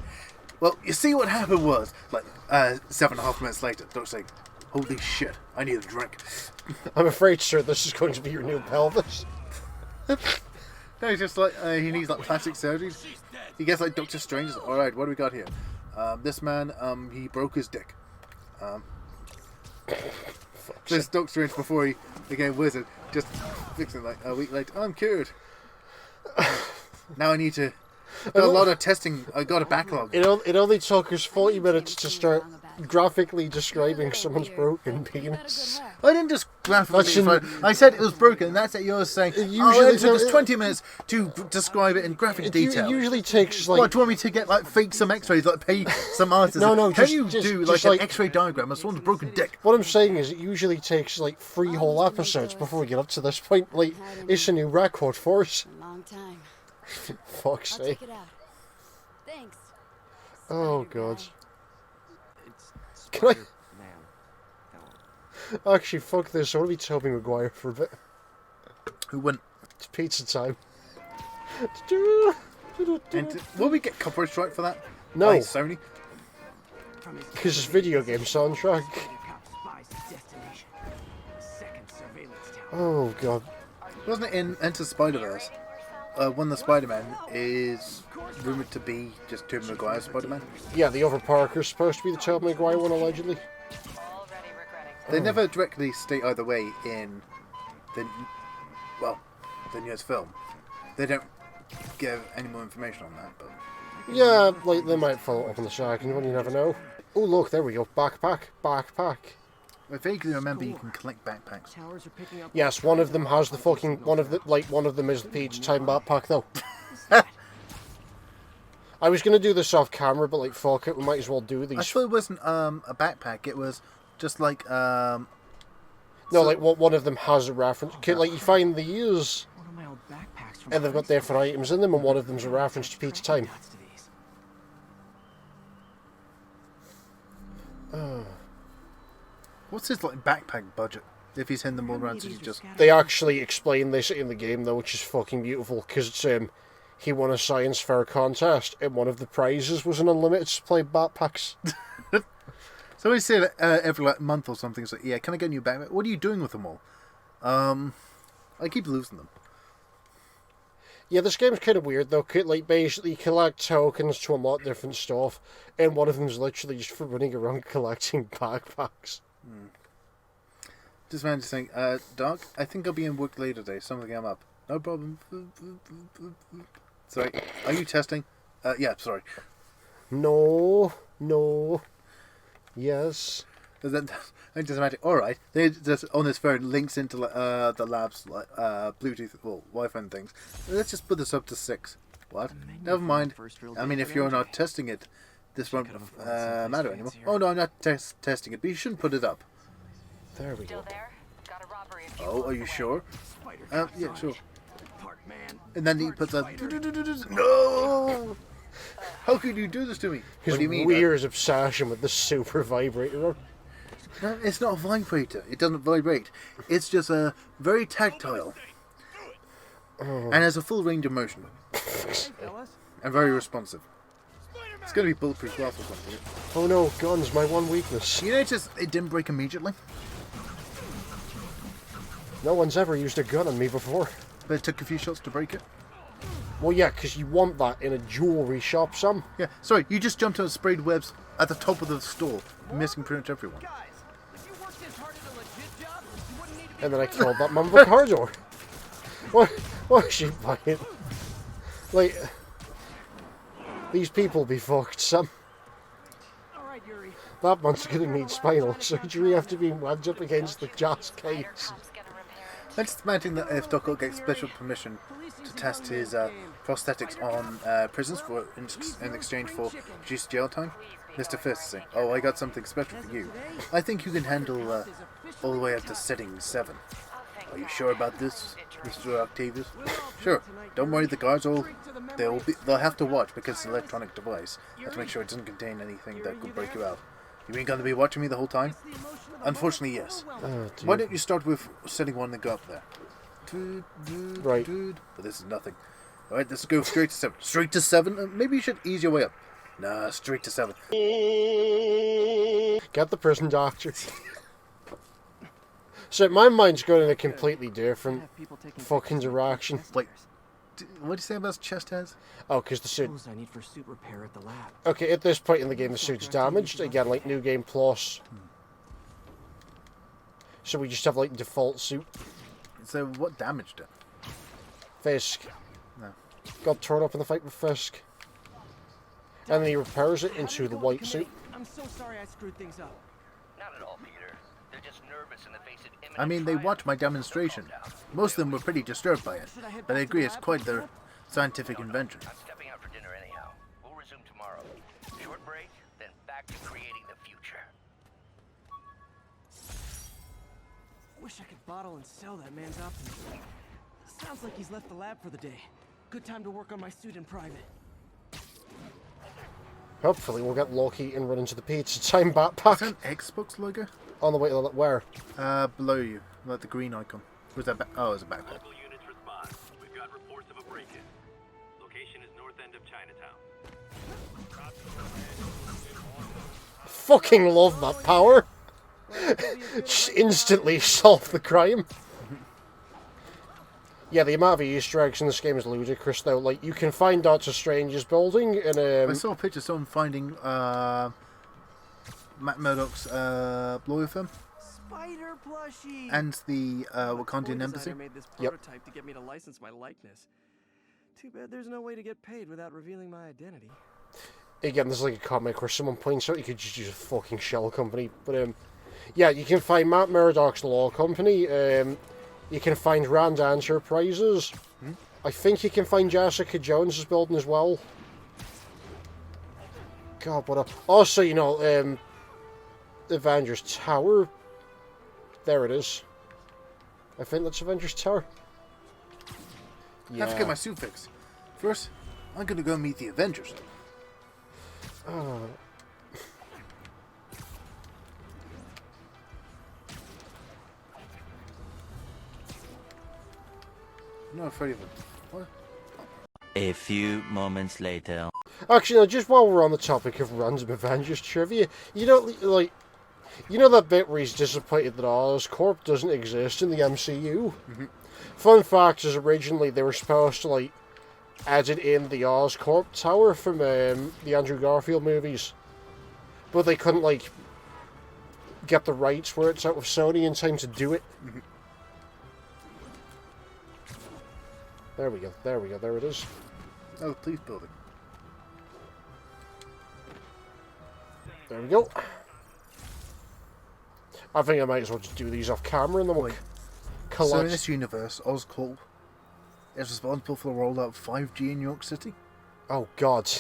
Well, you see, what happened was, like, 7.5 minutes later, Doc's like, holy shit, I need a drink. I'm afraid, sir, this is going to be your new pelvis. No, he's just like, he needs, like, plastic surgery. He gets, like, Doctor Strange. Alright, what do we got here? This man, he broke his dick. This Doctor Strange, before he became wizard, just fixing, like, a week later. I'm cured. Now I need to... Got a lot of testing. I got a backlog. It only took us 40 minutes to start graphically describing someone's broken penis. I didn't just graphically. I said it was broken. That's it. You're saying. It took us 20 minutes to describe it in graphic detail. It usually takes like. What, do you want me to get like fake some X-rays, like pay some artists? No. Can you do like an X-ray diagram of someone's broken dick? What I'm saying is, it usually takes like 3 whole episodes before we get up to this point. Like, it's a new record for us. A long time. Fuck's sake. Thanks. Oh god. Can I? Actually, fuck this. I want to be Tobey Maguire for a bit. Who wouldn't? It's pizza time. And will we get copyright strike for that? No. By Sony? Because it's video game soundtrack. Oh god. Wasn't it in Enter Spider-Verse? One of the Spider-Man is rumoured to be just Tobey Maguire's Spider-Man. Yeah, the other Parker's supposed to be the Tobey Maguire one, allegedly. They never directly state either way in the newest film. They don't give any more information on that, but... Yeah, like, they might follow up on the second one, you never know. Oh, look, there we go. Backpack. I vaguely remember you can collect backpacks. Yes, one of them has the fucking... One of them is the Pizza Time backpack, though. I was going to do this off camera, but, like, fuck it, we might as well do these. I thought it wasn't a backpack, it was just like... No, like, one of them has a reference. Like, you find these, and they've got different items in them, and one of them's a reference to Pizza Time. What's his like backpack budget? If he's hitting them all around, so you just... They actually explain this in the game, though, which is fucking beautiful, because it's, he won a science fair contest, and one of the prizes was an unlimited supply of backpacks. So we say that every like, month or something. It's like, yeah, can I get a new backpack? What are you doing with them all? I keep losing them. Yeah, this game's kind of weird though. Like, basically, you collect tokens to unlock different stuff, and one of them's literally just for running around collecting backpacks. Just managed to think, Doc, I think I'll be in work later today. Something I'm up. No problem. Sorry, are you testing? Yeah, sorry. No. Yes. I just imagine. All right, they just on this phone links into the lab's Bluetooth, well, Wi-Fi and things. Let's just put this up to 6. What? Never mind. I mean, if you're not testing it, this won't matter anymore. Oh no, I'm not testing it, but you shouldn't put it up. There we go. Oh, are you sure? Yeah, sure. And then he puts up. No! How could you do this to me? His What do you mean? weird obsession with the super vibrator. No, it's not a vibrator. It doesn't vibrate. It's just very tactile. And has a full range of motion. And very responsive. It's going to be bulletproof glass or something. Oh no, guns, my one weakness. You notice it didn't break immediately? No one's ever used a gun on me before. But it took a few shots to break it? Well, yeah, because you want that in a jewellery shop, Sam. Yeah, sorry, you just jumped on sprayed webs at the top of the store, missing pretty much everyone. And then I killed that man with a car door. Why is she buying? Like, these people be fucked, Sam. That man's gonna need spinal surgery after being wedged up against the jazz case. I just imagine that if Doc gets special permission to test his prosthetics on prisons for in exchange for reduced jail time, Mr. Fisk saying, "Oh, I got something special for you. I think you can handle all the way up to setting 7. Are you sure about this, Mr. Octavius?" "Sure. Don't worry, the guards they'll have to watch because it's an electronic device. Have to make sure it doesn't contain anything that could break you out." "You mean going to be watching me the whole time?" "Unfortunately, yes." "Why don't you start with setting one and go up there?" Right. But this is nothing. Alright, let's go straight to 7. Straight to 7? Maybe you should ease your way up. Nah, straight to 7. Get the prison doctor. So my mind's going in a completely different fucking direction. Wait, what do you say about his chest hairs? Oh, because the suit... I need for suit repair at the lab. Okay, at this point in the game, the suit's damaged. Again, like New Game Plus. So we just have, like, default suit. So what damaged it? Fisk. No. Got torn up in the fight with Fisk. And then he repairs it into the white suit. I'm so sorry I screwed things up. Not at all, Peter. They're just nervous in the face of imminent I mean, they watched my demonstration. Most of them were pretty disturbed by it, but I agree it's quite their scientific invention. I'm stepping out for dinner anyhow. We'll resume tomorrow. Short break, then back to creating the future. Wish I could bottle and sell that man's optimism. Sounds like he's left the lab for the day. Good time to work on my suit in private. Hopefully we'll get lucky and run into the pizza time backpack. Is that an Xbox logo? On the way to the... Where? Below you. Like the green icon. Where's that oh, it's a backpack. Local units respond. We've got reports of a break-in. Location is north end of Chinatown. Fucking love that power. Just instantly solve the crime. Yeah, the amount of Easter eggs in this game is ludicrous, though. Like, you can find Doctor Strange's building, and I saw a picture of someone finding Matt Murdock's lawyer firm. Spider plushie. And the Wakandian embassy. Made this prototype to get me to license my likeness. Too bad there's no way to get paid without revealing my identity. Again, there's like a comic where someone points out you could just use a fucking shell company. But, yeah, you can find Matt Murdock's law company. You can find Rand Enterprises. I think you can find Jessica Jones's building as well. God, what a... Also, you know, Avengers Tower. There it is. I think that's Avengers Tower. I have to get my suit fixed. First, I'm gonna go meet the Avengers. Oh. I'm not afraid of them. What? A few moments later. Actually, no, just while we're on the topic of random Avengers trivia, you don't, like, you know that bit where he's disappointed that Oscorp doesn't exist in the MCU? Mm-hmm. Fun fact is originally they were supposed to, like, edit in the Oscorp tower from the Andrew Garfield movies. But they couldn't, like, get the rights where it's out with Sony in time to do it. Mm-hmm. There we go, there it is. Oh, please build it. There we go. I think I might as well just do these off camera and then we'll collect. So in this universe, Oscorp is responsible for the rollout of 5G in New York City? Oh, God.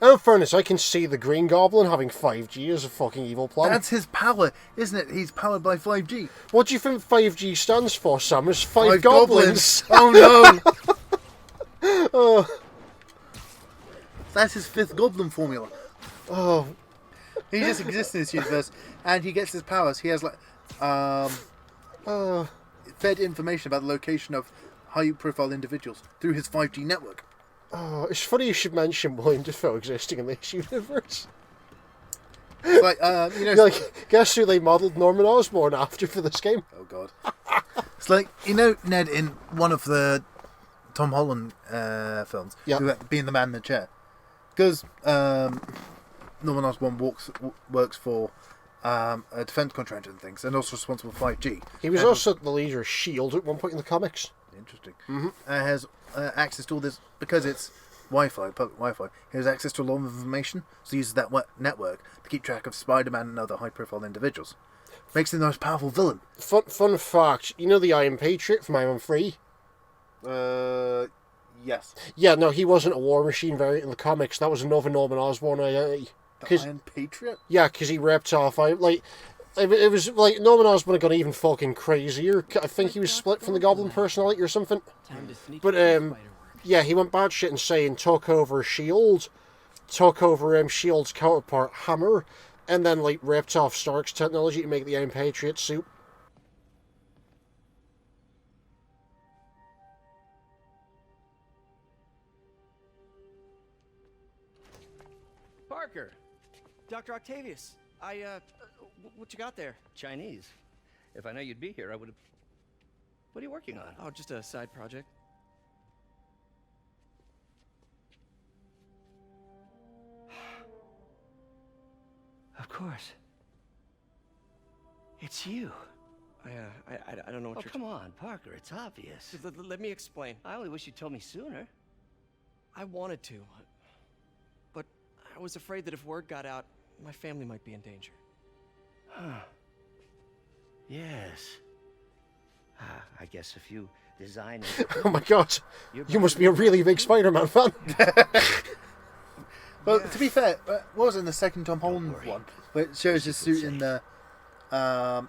In fairness, I can see the Green Goblin having 5G as a fucking evil plan. That's his power, isn't it? He's powered by 5G. What do you think 5G stands for, Sam? It's five goblins. Oh, no. Oh. That's his fifth goblin formula. Oh. He just exists in this universe, and he gets his powers. He has, like, fed information about the location of high-profile individuals through his 5G network. Oh, it's funny you should mention William Dafoe existing in this universe. Like, you know... Like, guess who they modelled Norman Osborn after for this game? Oh, God. It's like, you know, Ned, in one of the Tom Holland films, who being the man in the chair. Because Norman Osborn works for a defense contractor and things, and also responsible for 5G. He was also the leader of S.H.I.E.L.D. at one point in the comics. Interesting. Mm-hmm. Has access to all this, because it's Wi-Fi, public Wi-Fi, he has access to a lot of information, so he uses that network to keep track of Spider-Man and other high-profile individuals. Makes him the most powerful villain. Fun fact, you know the Iron Patriot from Iron Man 3? Yes. Yeah, no, he wasn't a War Machine variant in the comics. That was another Norman Osborn identity. The Iron Patriot? Yeah, because he ripped off... It was like Norman Osborn got even fucking crazier. I think he was split from the Goblin personality or something. But yeah, he went batshit insane, took over S.H.I.E.L.D., took over S.H.I.E.L.D.'s counterpart Hammer, and then like ripped off Stark's technology to make the Iron Patriot suit. Parker, Dr. Octavius, what you got there? Chinese. If I know you'd be here, I would have... What are you working on? Oh, just a side project. Of course. It's you. I don't know what you're... come on, Parker, it's obvious. Let me explain. I only wish you'd told me sooner. I wanted to, but I was afraid that if word got out, my family might be in danger. Huh. Yes. I guess if you design it... Oh my god, you must be a really big Spider-Man fan. Well, to be fair, what was it in the second Tom Holland one? Where it shows his suit in the...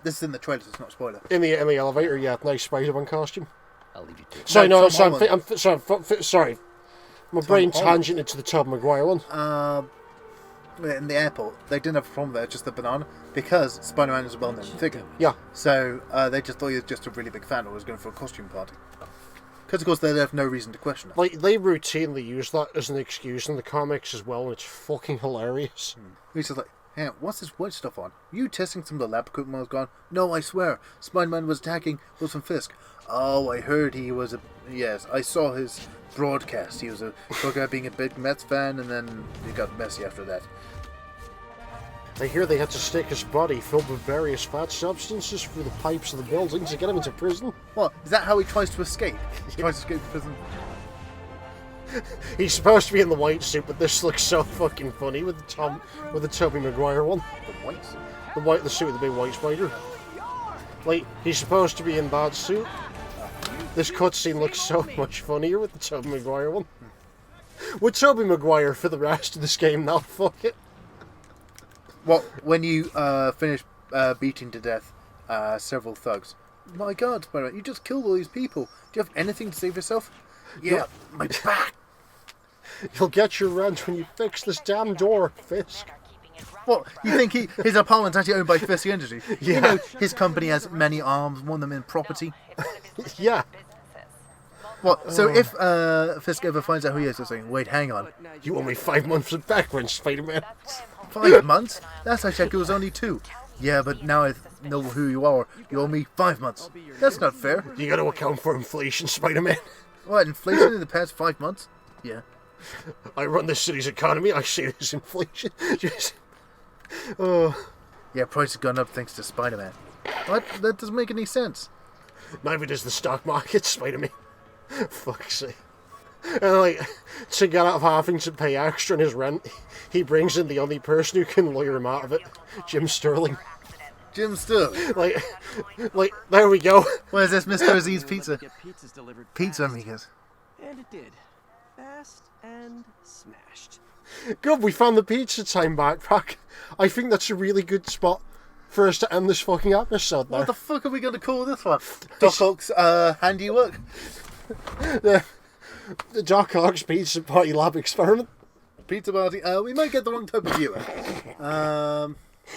this is in the trailer, so it's not a spoiler. In the elevator, yeah, nice Spider-Man costume. I'll leave you to it. Sorry, no, Tom sorry. My brain tangented to the Tobey Maguire one. In the airport, they didn't have a problem there, just the banana, because Spider-Man is a well-known figure. Yeah. So they just thought he was just a really big fan or was going for a costume party. Because, of course, they'd have no reason to question it. Like, they routinely use that as an excuse in the comics as well, and it's fucking hilarious. He's just like, hey, what's this white stuff on? You testing some of the lab equipment I was gone? No, I swear. Spider-Man was attacking Wilson Fisk. Oh, I heard he was a... Yes, I saw his broadcast. He was a talking about being a big Mets fan, and then he got messy after that. I hear they had to stick his body filled with various fat substances through the pipes of the building to get him into prison. What? Is that how he tries to escape? He tries to escape prison? He's supposed to be in the white suit, but this looks so fucking funny with the Tobey Maguire one. The white suit? The suit with the big white spider. Like, he's supposed to be in that suit. This cutscene looks so much funnier with the Tobey Maguire one. With Tobey Maguire for the rest of this game now, fuck it. Well, when you finish beating to death several thugs, my god, Spider-Man, you just killed all these people. Do you have anything to save yourself? Yeah, my back. You'll get your rent when you fix this damn door, Fisk. What? You think his apartment's actually owned by Fisk Industries? Yeah. You know his company has many arms, one of them in property. Yeah. What? So if Fisk ever finds out who he is, they're saying, wait, hang on. You owe me 5 months of background, Spider-Man. 5 months? Last I checked, it was only 2. Yeah, but now I know who you are. You owe me 5 months. That's not fair. You gotta account for inflation, Spider-Man. What, inflation in the past 5 months? Yeah. I run this city's economy, I say there's inflation. Yeah, price has gone up thanks to Spider-Man. What? That doesn't make any sense. Neither does the stock market, Spider-Man. Fuck's sake. And like, to get out of having to pay extra in his rent, he brings in the only person who can lawyer him out of it, Jim Sterling. Jim Sterling? Like, there we go. What is this, Mr. Aziz Pizza? Pizza, amigos. And it did. Fast and smashed. Good, we found the pizza time backpack. I think that's a really good spot for us to end this fucking episode there. What the fuck are we going to call this one? Doc Ock's handiwork? The Doc Ock's Pizza Party Lab Experiment. Pizza party. We might get the wrong type of viewer.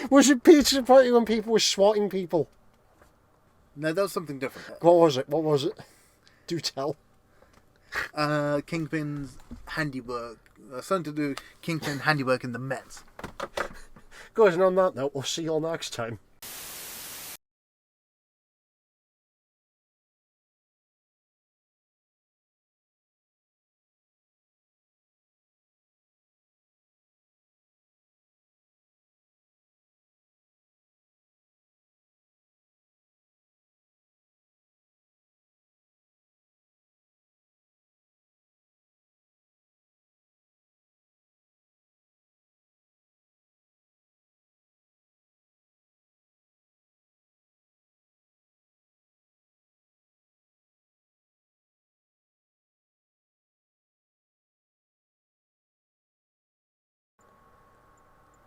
Was it Pizza Party when people were swatting people? No, that was something different. What was it? Do tell. Kingpin's handiwork. Something to do with Kingpin handiwork in the Mets. Guys, and on that note, we'll see you all next time.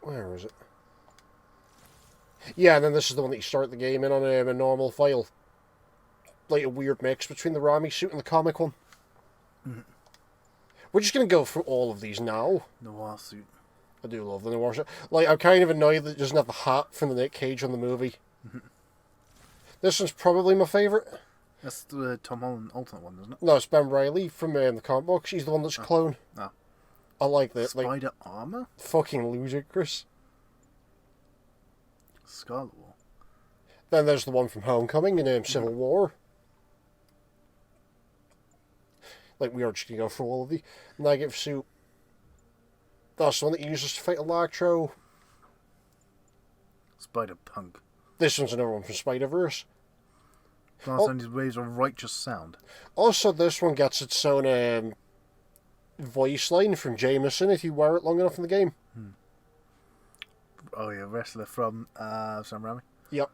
Where is it? Yeah, and then this is the one that you start the game in on a normal file. Like a weird mix between the Rami suit and the comic one. Mm-hmm. We're just going to go through all of these now. Noir suit. I do love the Noir suit. Like, I'm kind of annoyed that it doesn't have the hat from the Nick Cage on the movie. Mm-hmm. This one's probably my favourite. That's the Tom Holland alternate one, isn't it? No, it's Ben Reilly from the comic books. He's the one that's a clone. Oh. I like that. Spider armor? Fucking ludicrous. Scarlet War. Then there's the one from Homecoming and Civil War. Like, we are just going to go through all of the negative suit. That's the one that he uses to fight Electro. Spider-Punk. This one's another one from Spider-Verse. Last time his waves of righteous sound. Also, this one gets its own voice line from Jameson if you wear it long enough in the game. Oh yeah, wrestler from Sam Raimi. Yep.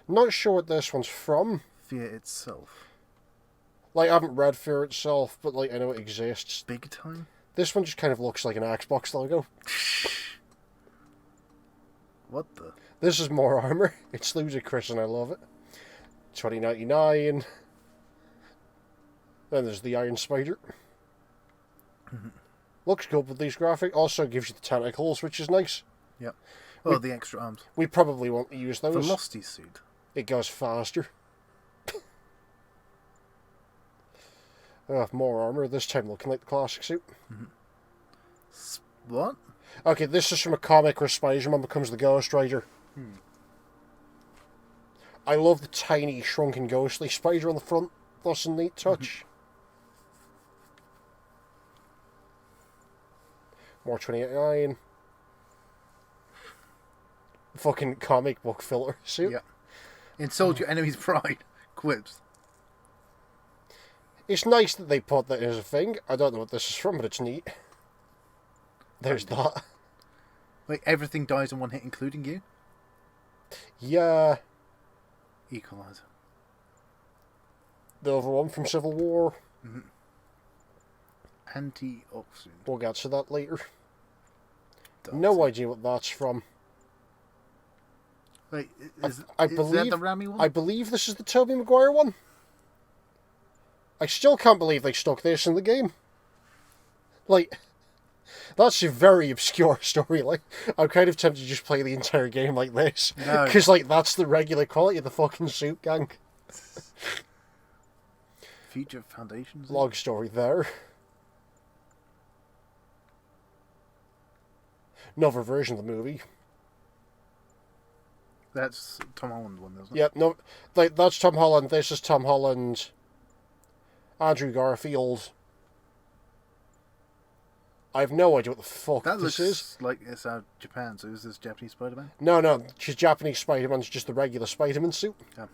Not sure what this one's from. Fear itself. Like, I haven't read Fear itself, but like I know it exists. Big time? This one just kind of looks like an Xbox logo. What the? This is more armor. It's ludicrous and I love it. 2099. Then there's the Iron Spider. Looks good with these graphics. Also gives you the tentacles, which is nice. Yep. Well, the extra arms. We probably won't use those. Velocity suit. It goes faster. More armor, this time looking like the classic suit. What? Okay, this is from a comic where Spider-Man becomes the Ghost Rider. I love the tiny, shrunken, ghostly spider on the front. That's a neat touch. More 2089. Fucking comic book filler suit. Yeah. Insult your enemy's pride. Quibs. It's nice that they put that as a thing. I don't know what this is from, but it's neat. There's that. Like, everything dies in one hit, including you? Yeah. Equalizer. The other one from Civil War. Antioxidant. We'll get to that later. No idea what that's from. Wait, I is believe, that the Rami one? I believe this is the Tobey Maguire one. I still can't believe they stuck this in the game. Like, that's a very obscure story. Like, I'm kind of tempted to just play the entire game like this. Because, like, that's the regular quality of the fucking suit gang. Future Foundations? Log story there. Another version of the movie. That's Tom Holland one, isn't it? Yep, no, like, that's Tom Holland. This is Tom Holland. Andrew Garfield. I have no idea what the fuck That this looks is. like it's out of Japan, so is this Japanese Spider-Man? No, she's Japanese Spider-Man's just the regular Spider-Man suit. Yeah.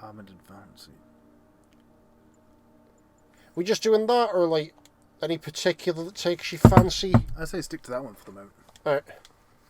Armored Advance suit. We just doing that, or like any particular that takes you fancy? I say stick to that one for the moment. Alright.